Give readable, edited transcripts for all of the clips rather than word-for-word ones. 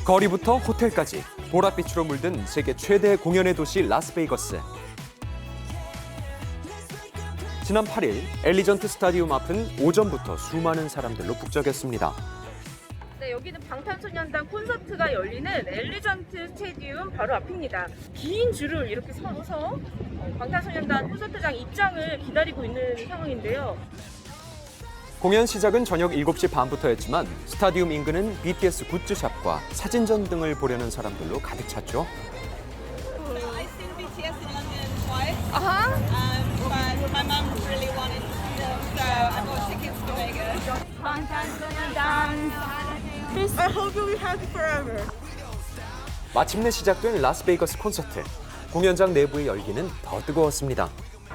거리부터 호텔까지 보랏빛으로 물든 세계 최대 공연의 도시 라스베이거스. 지난 8일 엘리전트 스타디움 앞은 오전부터 수많은 사람들로 북적였습니다. 네, 여기는 방탄소년단 콘서트가 열리는 엘리전트 스테디움 바로 앞입니다. 긴 줄을 이렇게 서서 방탄소년단 콘서트장 입장을 기다리고 있는 상황인데요. 공연 시작은 저녁 7시 반부터였지만 스타디움 인근은 BTS 굿즈샵과 사진전 등을 보려는 사람들로 가득 찼죠. I've seen BTS in London twice, 아하. but my mum really wanted to see them, so I bought tickets to Vegas. 방탄소년단. I hope you'll be happy forever. 마침내 시작된 라스베이거스 콘서트. 공연장 내부의 열기는 더 뜨거웠습니다.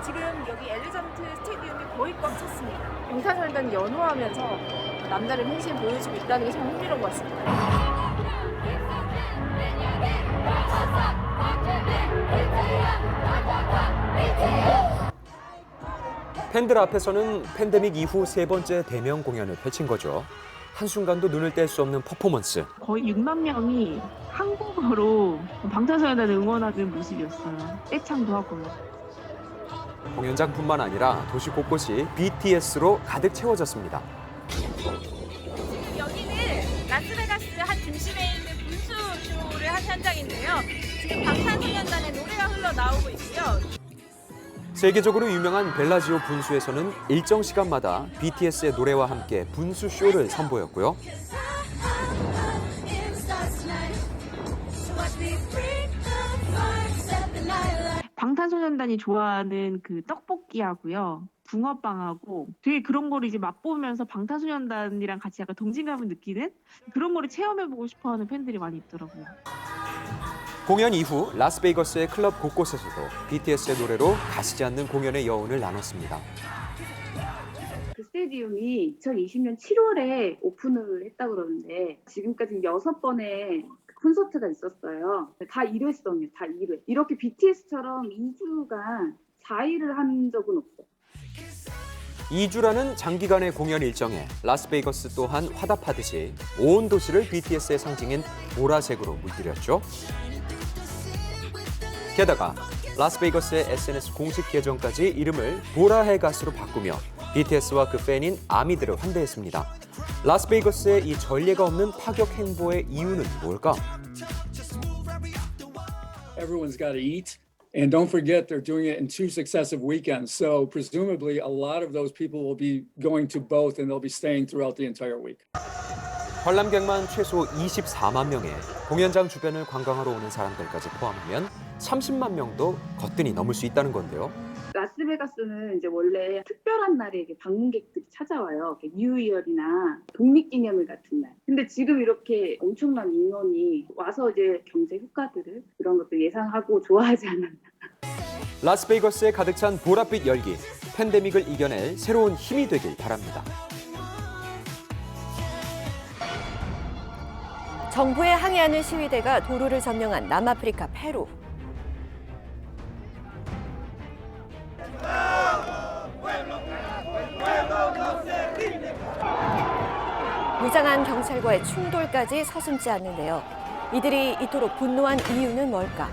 지금 여기 엘리전트 스테디움이 거의 꽉 찼습니다. 방탄소년단이 연호하면서 남다른 행실 보여주고 있다는 게 참 흥미로운 것 같습니다. 팬들 앞에서는 팬데믹 이후 세 번째 대면 공연을 펼친 거죠. 한순간도 눈을 뗄 수 없는 퍼포먼스. 거의 6만 명이 한국어로 방탄소년단을 응원하는 모습이었어요. 떼창도 하고요. 공연장뿐만 아니라 도시 곳곳이 BTS로 가득 채워졌습니다. 여기는 라스베가스 한 중심에 있는 분수 쇼를 한 현장인데요. 지금 방탄소년단의 노래가 흘러나오고 있고요. 세계적으로 유명한 벨라지오 분수에서는 일정 시간마다 BTS의 노래와 함께 분수 쇼를 선보였고요. 방탄소년단이 좋아하는 그 떡볶이하고요. 붕어빵하고 되게 그런 거를 이제 맛보면서 방탄소년단이랑 같이 약간 동질감을 느끼는 그런 거를 체험해보고 싶어하는 팬들이 많이 있더라고요. 공연 이후 라스베이거스의 클럽 곳곳에서도 BTS의 노래로 가시지 않는 공연의 여운을 나눴습니다. 그 스테디움이 2020년 7월에 오픈을 했다고 그러는데 지금까지 6번의 콘서트가 있었어요. 다 1회성이에요. 다 1회. 이렇게 BTS처럼 2주간 4일을 한 적은 없어요. 2주라는 장기간의 공연 일정에 라스베이거스 또한 화답하듯이 온 도시를 BTS의 상징인 보라색으로 물들였죠. 게다가 라스베이거스의 SNS 공식 계정까지 이름을 보라해 가스로 바꾸며 BTS와 그 팬인 아미들을 환대했습니다. 라스베이거스의 이 전례가 없는 파격 행보의 이유는 뭘까? Everyone's got to eat. And don't forget, they're doing it in 2 successive weekends. So presumably, a lot of those people will be going to both and they'll be staying throughout the entire week. 관람객만 최소 24만 명에 공연장 주변을 관광하러 오는 사람들까지 포함하면 30만 명도 거뜬히 넘을 수 있다는 건데요. 라스베가스는 이제 원래 특별한 날에 이렇게 방문객들이 찾아와요. 뉴이얼이나 독립기념일 같은 날. 근데 지금 이렇게 엄청난 인원이 와서 이제 경제 효과들을 그런 것도 예상하고 좋아하지 않았나. 라스베이거스에 가득 찬 보랏빛 열기, 팬데믹을 이겨낼 새로운 힘이 되길 바랍니다. 정부에 항의하는 시위대가 도로를 점령한 남아프리카 페루. 무장한 경찰과의 충돌까지 서슴지 않는데요. 이들이 이토록 분노한 이유는 뭘까?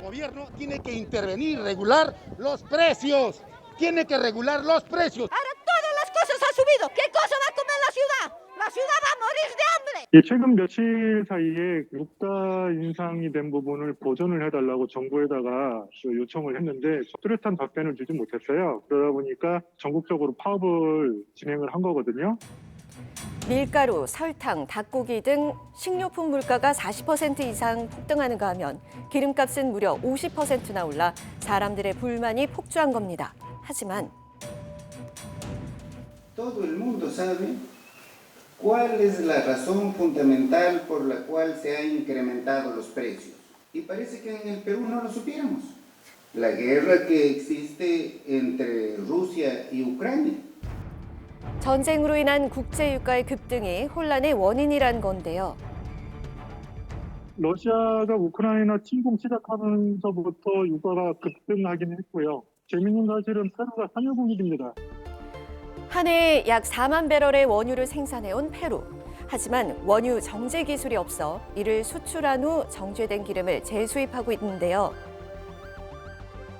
El gobierno tiene que intervenir, regular los precios. Tiene que regular los precios. Ahora todas las cosas han subido. ¿Qué cosa va a comer la ciudad? La ciudad va a morir de hambre. 예, 최근 며칠 사이에 물가 인상이 된 부분을 보전을 해달라고 정부에다가 요청을 했는데 뚜렷한 답변을 주지 못했어요. 그러다 보니까 전국적으로 파업을 진행을 한 거거든요. 밀가루, 설탕, 닭고기 등 식료품 물가가 40% 이상 폭등하는가 하면 기름값은 무려 50%나 올라 사람들의 불만이 폭주한 겁니다. 하지만 Todo el mundo sabe cuál es la razón fundamental por la cual se han incrementado los precios. Y parece que en el Perú no lo supiéramos. La guerra que existe entre Rusia y Ucrania. 전쟁으로 인한 국제 유가의 급등이 혼란의 원인이란 건데요. 러시아가 우크라이나 침공 시작하면서부터 유가가 급등하긴 했고요. 재미있는 사실은 페루가 산유국입니다. 한 해에 약 4만 배럴의 원유를 생산해온 페루. 하지만 원유 정제 기술이 없어 이를 수출한 후 정제된 기름을 재수입하고 있는데요.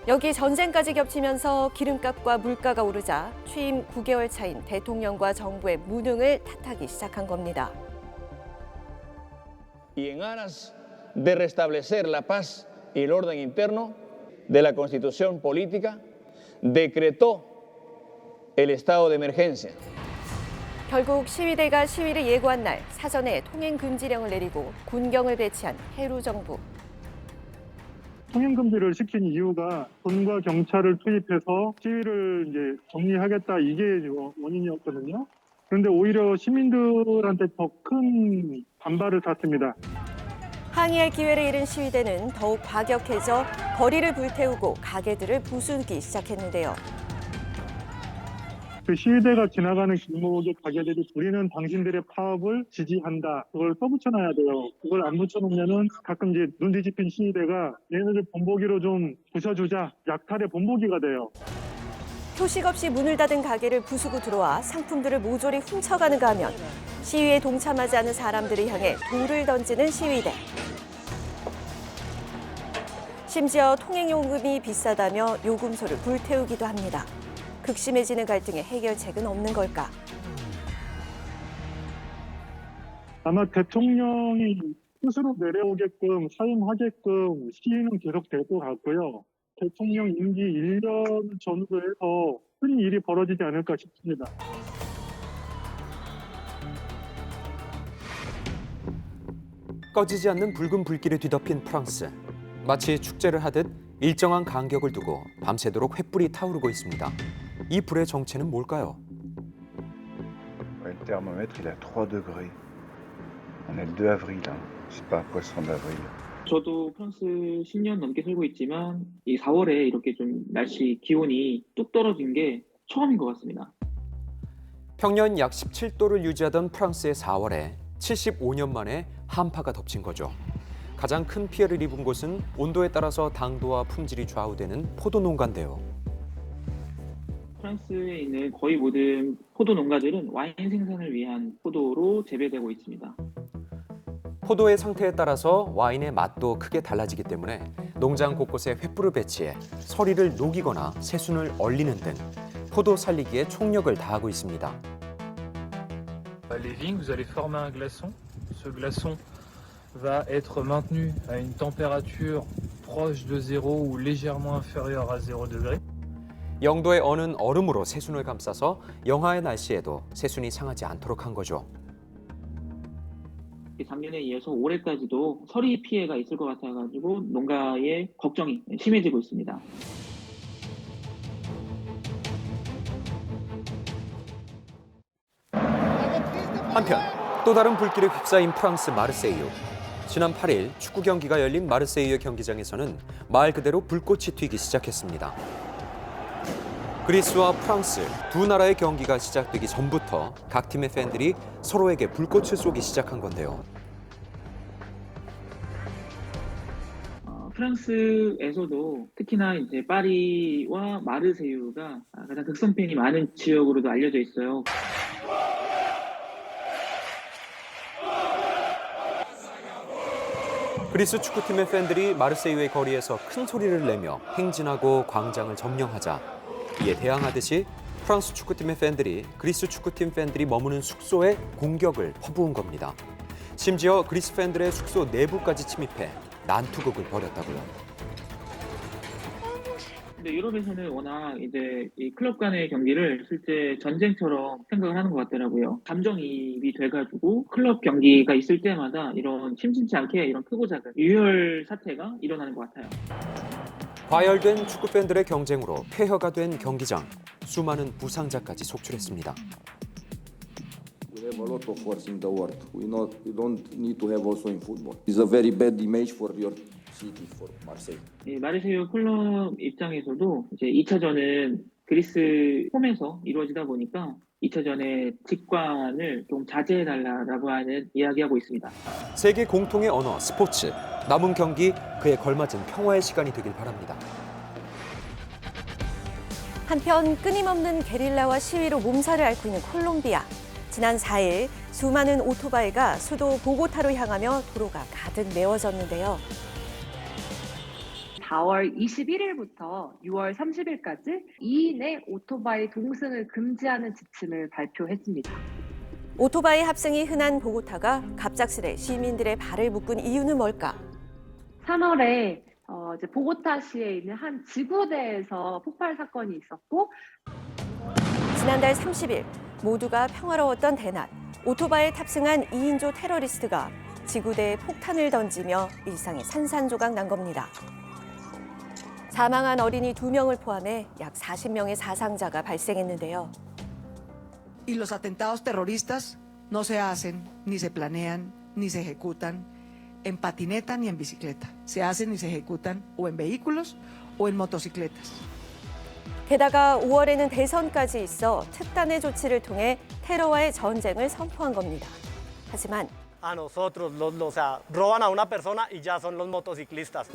여기 전쟁까지 겹치면서 기름값과 물가가 오르자 취임 9개월 차인 대통령과 정부의 무능을 탓하기 시작한 겁니다. Y en aras de restablecer la paz y el orden interno de la Constitución política, decretó el estado de emergencia. 결국 시위대가 시위를 예고한 날 사전에 통행 금지령을 내리고 군경을 배치한 페루 정부. 통행 금지를 시킨 이유가 군과 경찰을 투입해서 시위를 이제 정리하겠다 이게 원인이었거든요. 그런데 오히려 시민들한테 더 큰 반발을 샀습니다. 항의할 기회를 잃은 시위대는 더욱 과격해져 거리를 불태우고 가게들을 부수기 시작했는데요. 그 시위대가 지나가는 길목의 가게들이 우리는 당신들의 파업을 지지한다. 그걸 써붙여놔야 돼요. 그걸 안 붙여놓으면은 가끔 이제 눈 뒤집힌 시위대가 얘네들 본보기로 좀 부셔주자. 약탈의 본보기가 돼요. 표식 없이 문을 닫은 가게를 부수고 들어와 상품들을 모조리 훔쳐가는가 하면 시위에 동참하지 않은 사람들을 향해 돌을 던지는 시위대. 심지어 통행요금이 비싸다며 요금소를 불태우기도 합니다. 극심해지는 갈등에 해결책은 없는 걸까? 아마 대통령이 스스로 내려오게끔 사임하게끔 시위는 계속될 것 같고요. 대통령 임기 1년 전후로 해서 큰 일이 벌어지지 않을까 싶습니다. 꺼지지 않는 붉은 불길에 뒤덮인 프랑스. 마치 축제를 하듯 일정한 간격을 두고 밤새도록 횃불이 타오르고 있습니다. 이 불의 정체는 뭘까요? Le thermomètre, il a 3 degrés. On est le 2 avril, hein. C'est pas poisson d'avril. 저도 프랑스 10년 넘게 살고 있지만 이 4월에 이렇게 좀 날씨 기온이 뚝 떨어진 게 처음인 것 같습니다. 평년 약 17도를 유지하던 프랑스의 4월에 75년 만에 한파가 덮친 거죠. 가장 큰 피해를 입은 곳은 온도에 따라서 당도와 품질이 좌우되는 포도 농가인데요. 프랑스에 있는 거의 모든 포도 농가들은 와인 생산을 위한 포도로 재배되고 있습니다. 포도의 상태에 따라서 와인의 맛도 크게 달라지기 때문에 농장 곳곳에 횃불을 배치해 서리를 녹이거나 새순을 얼리는 등 포도 살리기에 총력을 다하고 있습니다. Les vignes, vous allez former un glaçon. Ce glaçon va être maintenu à une température proche de 0 ou légèrement inférieure à 0 degré. 영도에 어는 얼음으로 새순을 감싸서 영하의 날씨에도 새순이 상하지 않도록 한 거죠. 작년에 이어서 올해까지도 서리 피해가 있을 것 같아가지고 농가의 걱정이 심해지고 있습니다. 한편 또 다른 불길에 휩싸인 프랑스 마르세유. 지난 8일 축구 경기가 열린 마르세유 경기장에서는 말 그대로 불꽃이 튀기 시작했습니다. 그리스와 프랑스 두 나라의 경기가 시작되기 전부터 각 팀의 팬들이 서로에게 불꽃을 쏘기 시작한 건데요. 프랑스에서도 특히나 이제 파리와 마르세유가 가장 극성 팬이 많은 지역으로도 알려져 있어요. 그리스 축구팀의 팬들이 마르세유의 거리에서 큰 소리를 내며 행진하고 광장을 점령하자 이에 대항하듯이 프랑스 축구팀의 팬들이 그리스 축구팀 팬들이 머무는 숙소에 공격을 퍼부은 겁니다. 심지어 그리스 팬들의 숙소 내부까지 침입해 난투극을 벌였다고요. 근데 유럽에서는 워낙 이제 이 클럽 간의 경기를 실제 전쟁처럼 생각을 하는 것 같더라고요. 감정이입이 돼가지고 클럽 경기가 있을 때마다 이런 심심치 않게 이런 크고 작은 유혈 사태가 일어나는 것 같아요. 과열된 축구 팬들의 경쟁으로 폐허가 된 경기장, 수많은 부상자까지 속출했습니다. We have a lot of wars in the world. We don't need to have also in football. It's a very bad image for your city, for Marseille. 마르세유 클럽 입장에서도 이제 2차전은 그리스 홈에서 이루어지다 보니까 2차전의 직관을 좀 자제해달라고 하는 이야기하고 있습니다. 세계 공통의 언어, 스포츠. 남은 경기 그에 걸맞은 평화의 시간이 되길 바랍니다. 한편 끊임없는 게릴라와 시위로 몸살을 앓고 있는 콜롬비아. 지난 4일 수많은 오토바이가 수도 보고타로 향하며 도로가 가득 메워졌는데요. 4월 21일부터 6월 30일까지 2인의 오토바이 동승을 금지하는 지침을 발표했습니다. 오토바이 합승이 흔한 보고타가 갑작스레 시민들의 발을 묶은 이유는 뭘까? 3월에 이제 보고타시에 있는 한 지구대에서 폭발 사건이 있었고, 지난달 30일 모두가 평화로웠던 대낮, 오토바이에 탑승한 2인조 테러리스트가 지구대에 폭탄을 던지며 일상이 산산조각 난 겁니다. 사망한 어린이 2명을 포함해 약 40명의 사상자가 발생했는데요. Y los atentados terroristas no se hacen, ni se planean, ni se ejecutan en patineta ni en bicicleta. Se hacen y se ejecutan o en vehículos o en motocicletas. 게다가 5월에는 대선까지 있어 특단의 조치를 통해 테러와의 전쟁을 선포한 겁니다. 하지만 a nosotros, roban a una persona y ya son los motociclistas.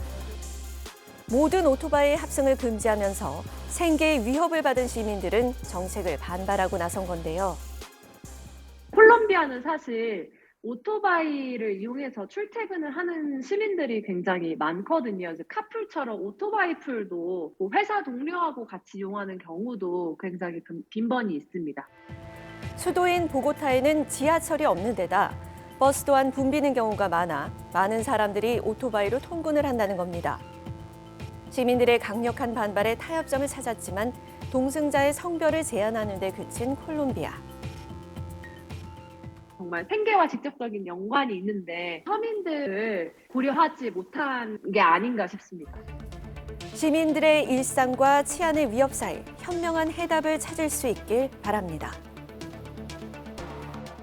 모든 오토바이 합승을 금지하면서 생계의 위협을 받은 시민들은 정책을 반발하고 나선 건데요. 콜롬비아는 사실 오토바이를 이용해서 출퇴근을 하는 시민들이 굉장히 많거든요. 이제 카풀처럼 오토바이 풀도 회사 동료하고 같이 이용하는 경우도 굉장히 빈번히 있습니다. 수도인 보고타에는 지하철이 없는 데다 버스 또한 붐비는 경우가 많아 많은 사람들이 오토바이로 통근을 한다는 겁니다. 시민들의 강력한 반발에 타협점을 찾았지만 동승자의 성별을 제한하는 데 그친 콜롬비아. 정말 생계와 직접적인 연관이 있는데 서민들을 고려하지 못한 게 아닌가 싶습니다. 시민들의 일상과 치안의 위협 사이 현명한 해답을 찾을 수 있길 바랍니다.